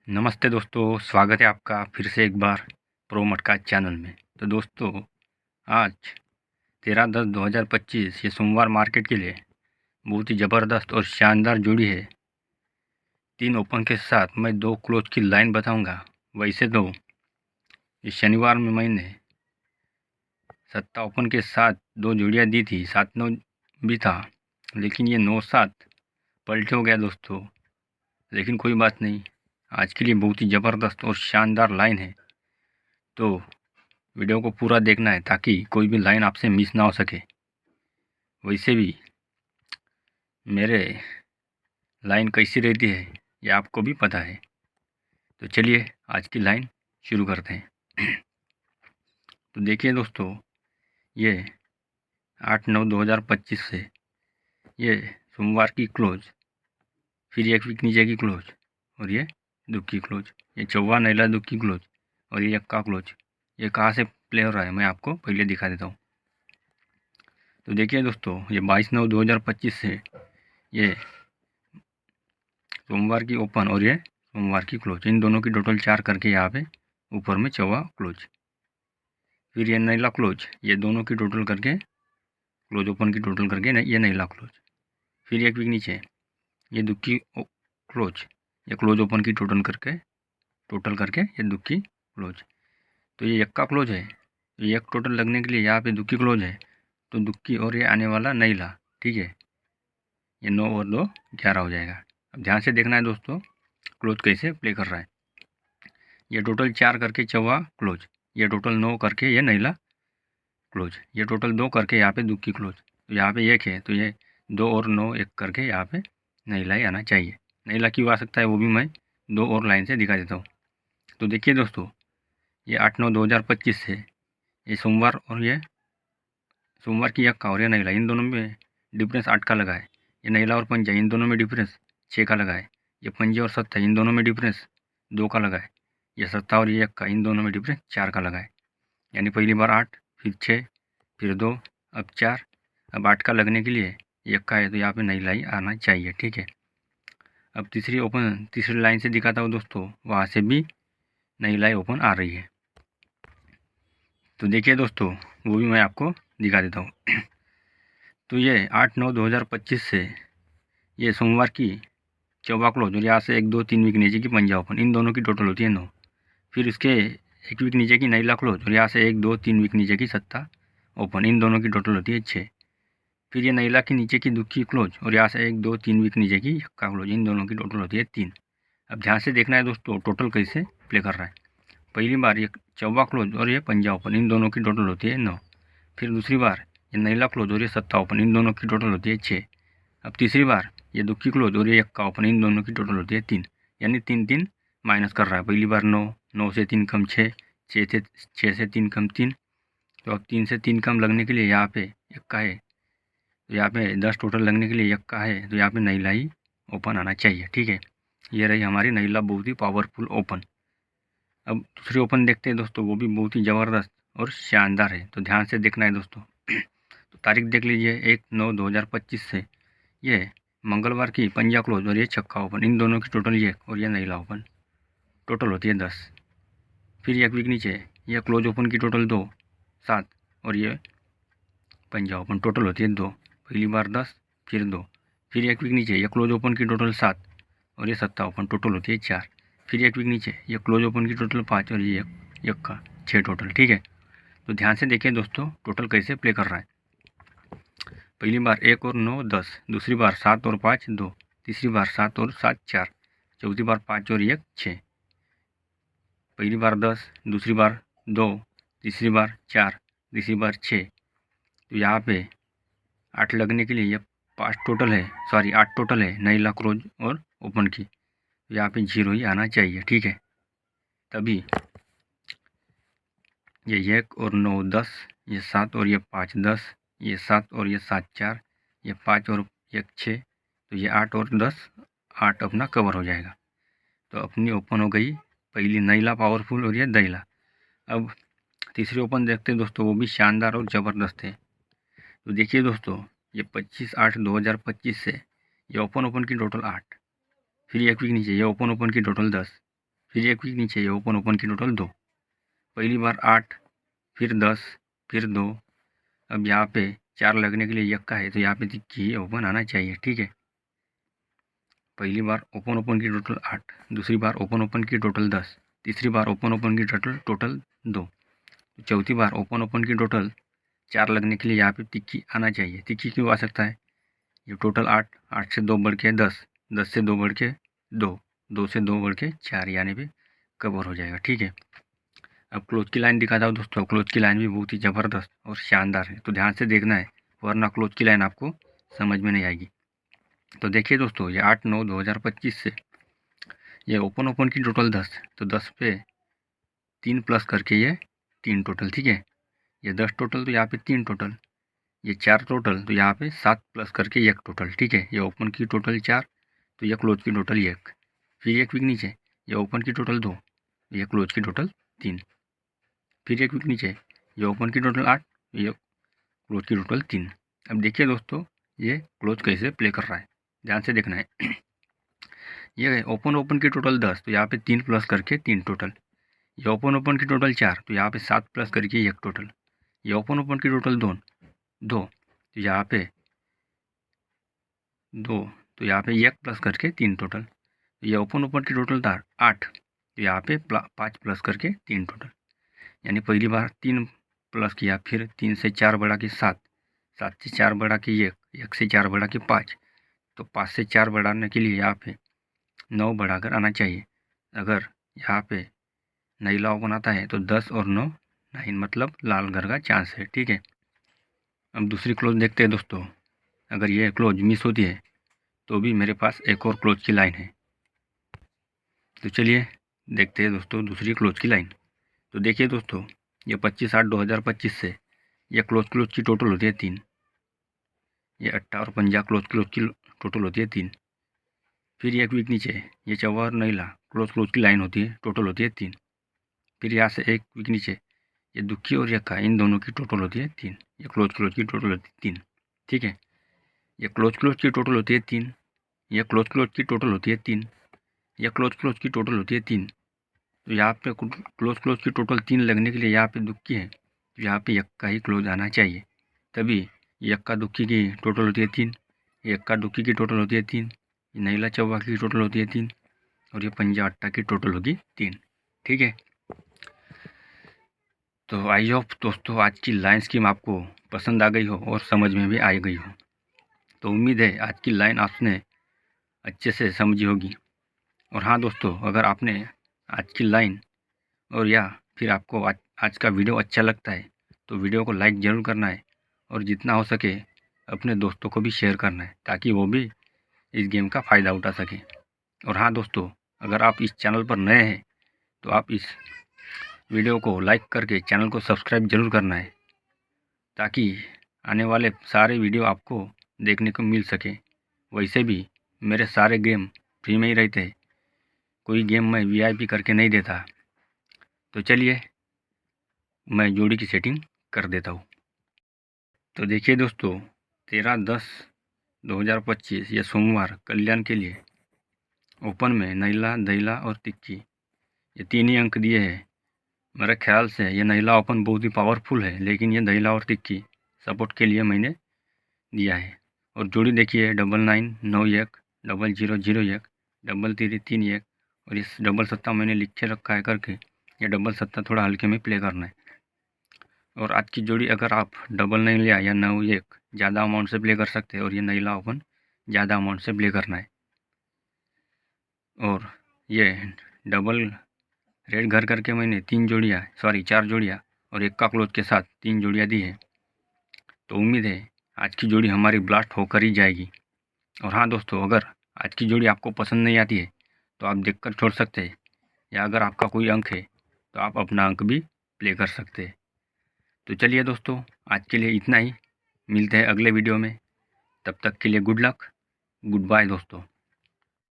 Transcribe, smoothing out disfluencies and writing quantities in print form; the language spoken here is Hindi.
नमस्ते दोस्तों, स्वागत है आपका फिर से एक बार प्रो मटका चैनल में। तो दोस्तों, आज 13/10/2025 ये सोमवार मार्केट के लिए बहुत ही ज़बरदस्त और शानदार जोड़ी है। 3 ओपन के साथ मैं 2 क्लोज की लाइन बताऊंगा। वैसे तो इस शनिवार में मैंने 7 ओपन के साथ 2 जोड़ियाँ दी थी, 7-9 भी था, लेकिन ये 9-7 पलट हो गया दोस्तों। लेकिन कोई बात नहीं, आज के लिए बहुत ही ज़बरदस्त और शानदार लाइन है, तो वीडियो को पूरा देखना है ताकि कोई भी लाइन आपसे मिस ना हो सके। वैसे भी मेरे लाइन कैसी रहती है ये आपको भी पता है। तो चलिए आज की लाइन शुरू करते हैं। तो देखिए दोस्तों, ये 8/9/2025 से ये सोमवार की क्लोज, फिर एक वीक नीचे की क्लोज, और ये दुख की क्लोज, ये चौवा नैला दुख की क्लोज, और ये यक्का क्लोज। ये कहाँ से प्ले हो रहा है मैं आपको पहले दिखा देता हूँ। तो देखिए दोस्तों, ये 22/9/2025 से ये सोमवार की ओपन और ये सोमवार की क्लोज, इन दोनों की टोटल 4 करके यहाँ पे ऊपर में चौवा क्लोज, फिर ये नैला क्लोज, ये दोनों की टोटल करके क्लोज ओपन की टोटल करके ये नैला क्लोज, फिर एक वीक नीचे ये दुखी क्लोज, ये क्लोज ओपन की टोटल करके ये दुखी क्लोज। तो ये यक्का क्लोज है, तो एक टोटल लगने के लिए यहाँ पे दुखी क्लोज है, तो दुखी और ये आने वाला नैला, ठीक है। ये 9 और 2 11 हो जाएगा। अब ध्यान से देखना है दोस्तों क्लोज कैसे प्ले कर रहा है। ये टोटल 4 करके चौवा क्लोज, ये टोटल 9 करके ये नैला क्लोज, ये टोटल 2 करके यहाँ पे दुखी क्लोज। तो यहाँ पे 1 है, तो ये 2 और 9 1 करके यहाँ पे नैला ही आना चाहिए। नैला क्यों आ सकता है वो भी मैं 2 और लाइन से दिखा देता हूँ। तो देखिए दोस्तों, ये 8/9/2025 से ये सोमवार और ये सोमवार की यक्का और ये नैला, इन दोनों में डिफरेंस 8 का लगा है। ये नैला और पंजा, इन दोनों में डिफरेंस 6 का लगा है। ये पंजे और सत्ता, इन दोनों में डिफरेंस 2 का लगा है। ये सत्ता और ये यक्का, इन दोनों में डिफरेंस 4 का लगा है। यानी पहली बार 8, फिर 6, फिर 2, अब 4। अब 8 का लगने के लिए यक्का है, तो यहाँ पे नैला ही आना चाहिए, ठीक है। अब तीसरी लाइन से दिखाता हूँ दोस्तों, वहाँ से भी नैला ही ओपन आ रही है। तो देखिए दोस्तों, वो भी मैं आपको दिखा देता हूँ। तो ये 8/9/2025 से ये सोमवार की चौवा क्लोज, और यहाँ से 1 2 3 वीक नीचे की पंजा ओपन, इन दोनों की टोटल होती है 9। फिर उसके 1 वीक नीचे की नैला क्लोज, और यहाँ से 1 2 3 वीक नीचे की सत्ता ओपन, इन दोनों की टोटल होती है 6। फिर ये नैला की नीचे की दुखी क्लोज, और यहाँ से 1 2 3 वीक नीचे की यक्का क्लोज, इन दोनों की टोटल होती है 3। अब ध्यान से देखना है दोस्तों टोटल कैसे प्ले कर रहा है। पहली बार ये चौवा क्लोज और ये पंजा ओपन, इन दोनों की टोटल होती है 9। फिर दूसरी बार ये नैला क्लोज और ये सत्ता ओपन, इन दोनों की टोटल होती है 6। अब तीसरी बार ये दुखी क्लोज और ये यक्का ओपन, इन दोनों की टोटल होती है 3। यानी 3 3 माइनस कर रहा है। पहली बार 9, 9 से 3 कम 6, 6 से 3 कम 3। तो अब 3 से 3 कम लगने के लिए यहाँ पे यक्का है, तो यहाँ पे 10 टोटल लगने के लिए यक्का है, तो यहाँ पे नैला ही ओपन आना चाहिए, ठीक है। ये रही हमारी नैला बहुत ही पावरफुल ओपन। अब दूसरी ओपन देखते हैं दोस्तों, वो भी बहुत ही ज़बरदस्त और शानदार है, तो ध्यान से देखना है दोस्तों। तो तारीख देख लीजिए, 1/9/2025 से ये मंगलवार की पंजा क्लोज और ये छक्का ओपन, इन दोनों की टोटल 1 और ये नैला ओपन, टोटल होती है 10। फिर एक वीक नीचे ये क्लोज ओपन की टोटल 2 7, और ये पंजा ओपन, टोटल होती है 2। पहली बार 10, फिर 2। फिर एक वीक नीचे ये क्लोज ओपन की टोटल 7, और ये सत्ता ओपन, टोटल होती है 4। फिर एक वीक नीचे ये क्लोज ओपन की टोटल 5, और ये यक्का 6 टोटल, ठीक है। तो ध्यान से देखिए दोस्तों टोटल कैसे प्ले कर रहा है। पहली बार 1 और 9 10, दूसरी बार 7 और 5 2, तीसरी बार 7 और 7 4, चौथी बार 5 और 1 6। पहली बार 10, दूसरी बार 2, तीसरी बार 4, तीसरी बार 6। तो यहाँ पे 8 लगने के लिए ये 5 टोटल है, सॉरी 8 टोटल है नैला क्लोज और ओपन की, तो यहाँ पे 0 ही आना चाहिए, ठीक है। तभी ये 1 और 9 10, ये 7 और ये 5 10, ये 7 और ये 7 4, ये 5 और 1 6, तो ये 8 और 10, 8 अपना कवर हो जाएगा। तो अपनी ओपन हो गई पहली नैला पावरफुल और ये दैला। अब तीसरी ओपन देखते हैं दोस्तों, वो भी शानदार और ज़बरदस्त है। तो देखिए दोस्तों, ये 25/8/2025 से ये ओपन की टोटल 8, फिर एक वीक नीचे ये ओपन की टोटल 10, फिर एक वीक नीचे ये ओपन ओपन की टोटल 2। पहली बार 8, फिर 10, फिर 2। अब यहाँ पे 4 लगने के लिए यक्का है तो यहाँ पे तिक्की ओपन आना चाहिए। ठीक है, पहली बार ओपन ओपन की टोटल 8, दूसरी बार ओपन ओपन की टोटल 10, तीसरी बार ओपन ओपन की टोटल 2, चौथी बार ओपन ओपन की टोटल 4 लगने के लिए यहाँ पे तिक्की आना चाहिए। तिक्की क्यों आ सकता है? ये टोटल 8, 8 से 2 बढ़ के 10, 10 से 2 बढ़ के 2, 2 से 2 बढ़ के 4, यानी पे कवर हो जाएगा। ठीक है, अब क्लोज की लाइन दिखाता हूँ दोस्तों। क्लोज की लाइन भी बहुत ही ज़बरदस्त और शानदार है, तो ध्यान से देखना है, वरना क्लोज की लाइन आपको समझ में नहीं आएगी। तो देखिए दोस्तों, ये 8/9/2025 से ये ओपन ओपन की टोटल 10, तो 10 पे 3 प्लस करके ये 3 टोटल। ठीक है, ये 10 टोटल तो यहाँ पे 3 टोटल, ये 4 टोटल तो यहाँ पे 7 प्लस करके 1 टोटल। ठीक है, ये ओपन की टोटल 4 तो ये क्लोज की टोटल 1, फिर एक वीक नीचे ये ओपन की टोटल 2, ये क्लोज की टोटल 3, फिर एक वीक नीचे ये ओपन की टोटल 8, ये क्लोज की टोटल 3। अब देखिए दोस्तों, ये क्लोज कैसे प्ले कर रहा है, ध्यान से देखना है। ये ओपन ओपन की टोटल 10 तो यहाँ पे 3 प्लस करके 3 टोटल, ये ओपन ओपन की टोटल 4 तो यहाँ पे 7 प्लस करके 1 टोटल, ये ओपन ओपन की टोटल 2 तो यहाँ पे 2 तो यहाँ पे 1 प्लस करके 3 टोटल, ये ओपन ओपन की टोटल 8 तो यहाँ पे 5 प्लस करके 3 टोटल, यानी पहली बार 3 प्लस किया, फिर 3 से 4 बढ़ा के 7, 7 से 4 बढ़ा के 1, 1 से 4 बढ़ा के 5, तो 5 से 4 बढ़ाने के लिए यहाँ पे 9 बढ़ाकर आना चाहिए। अगर यहाँ पे नईला ओपन आता है तो 10 और 9 9, मतलब लाल घर का चांस है। ठीक है, अब दूसरी क्लोज देखते हैं दोस्तों। अगर ये क्लोज मिस होती है तो भी मेरे पास एक और क्लोज की लाइन है, तो चलिए देखते हैं दोस्तों दूसरी क्लोज की लाइन। तो देखिए दोस्तों, ये 25/8/2025 से ये क्लोज की टोटल होती है 3, ये 18 और 50 क्लोज की टोटल होती है 3, फिर एक वीक नीचे ये 14 और नईला क्लोज की लाइन होती है, टोटल होती है 3, फिर यहाँ से एक वीक नीचे ये दुखी और यक्का इन दोनों की टोटल होती है 3, ये क्लोज की टोटल होती है 3। ठीक है, ये क्लोज की टोटल होती है 3, ये क्लोज की टोटल होती है 3, ये क्लोज की टोटल होती है 3, तो यहाँ पे क्लोज की टोटल 3 लगने के लिए यहाँ पे दुखी है, तो यहाँ पे यक्का ही क्लोज आना चाहिए, तभी यक्का दुखी की टोटल होती है 3, यक्का दुखी की टोटल होती है 3, नईला चौवा की टोटल होती है 3, और ये पंजा अट्टा की टोटल होगी 3। ठीक है, तो आई होप दोस्तों आज की लाइन स्कीम आपको पसंद आ गई हो और समझ में भी आ गई हो। तो उम्मीद है आज की लाइन आपने अच्छे से समझी होगी। और हाँ दोस्तों, अगर आपने आज की लाइन और या फिर आपको आज का वीडियो अच्छा लगता है तो वीडियो को लाइक ज़रूर करना है, और जितना हो सके अपने दोस्तों को भी शेयर करना है, ताकि वो भी इस गेम का फ़ायदा उठा सकें। और हाँ दोस्तों, अगर आप इस चैनल पर नए हैं तो आप इस वीडियो को लाइक करके चैनल को सब्सक्राइब ज़रूर करना है, ताकि आने वाले सारे वीडियो आपको देखने को मिल सके। वैसे भी मेरे सारे गेम फ्री में ही रहते हैं, कोई गेम मैं VIP करके नहीं देता। तो चलिए मैं जोड़ी की सेटिंग कर देता हूँ। तो देखिए दोस्तों, 13/10/2025 ये सोमवार कल्याण के लिए ओपन में नईला, दईला और तिक्की ये 3 ही अंक दिए हैं। मेरे ख्याल से ये नईला ओपन बहुत ही पावरफुल है, लेकिन ये दईला और तिक्की सपोर्ट के लिए मैंने दिया है। और जोड़ी देखिए 9991, 0001, 3331, और इस डबल सत्ता मैंने लिखे रखा है करके, ये डबल सत्ता थोड़ा हल्के में प्ले करना है। और आज की जोड़ी अगर आप डबल नहीं लिया या 91 ज़्यादा अमाउंट से प्ले कर सकते हैं, और ये नईला ओपन ज़्यादा अमाउंट से प्ले करना है। और ये डबल रेड घर करके मैंने 4 जोड़ियाँ और एक का क्लोज के साथ 3 जोड़ियाँ दी है। तो उम्मीद है आज की जोड़ी हमारी ब्लास्ट होकर ही जाएगी। और हाँ दोस्तों, अगर आज की जोड़ी आपको पसंद नहीं आती है तो आप देखकर छोड़ सकते हैं, या अगर आपका कोई अंक है तो आप अपना अंक भी प्ले कर सकते हैं। तो चलिए दोस्तों, आज के लिए इतना ही, मिलते हैं अगले वीडियो में। तब तक के लिए गुड लक, गुड बाय दोस्तों।